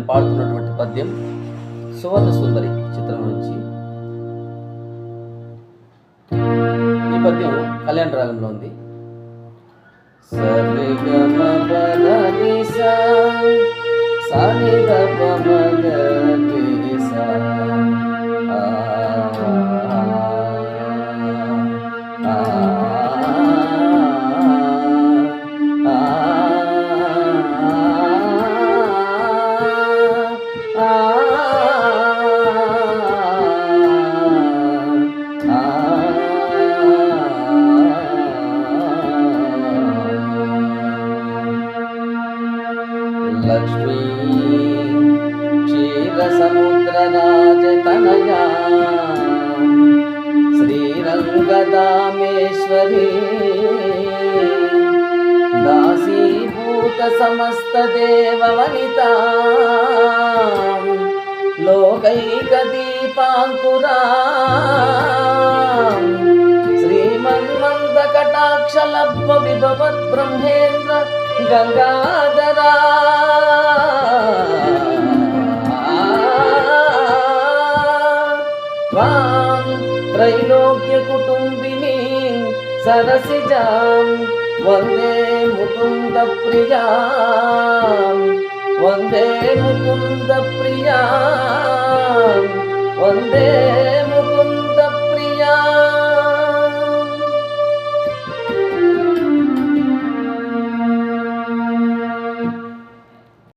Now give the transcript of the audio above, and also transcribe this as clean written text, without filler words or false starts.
నేను పాడుతున్నటువంటి పద్యం సువర్ణ సుందరి చిత్రం నుంచి. ఈ పద్యం కళ్యాణ రాగంలో ఉంది. సరిగమ పదని సా సానిద పమగరి సా లక్ష్మీ క్షీరసముద్రరాజతనయా శ్రీరంగదామేశ్వరీ దాసీభూత సమస్త దేవవనితా లోకైక దీపాంకురా శ్రీమన్మంద కటాక్షలబ్ధ విభవత్ బ్రహ్మేంద్ర గంగాధరా త్వాం త్రైలోక్య కుటుంబినీ సరసిజాం వందే ముకుంద ప్రియాం వందే ముకుంద ప్రియాం వందే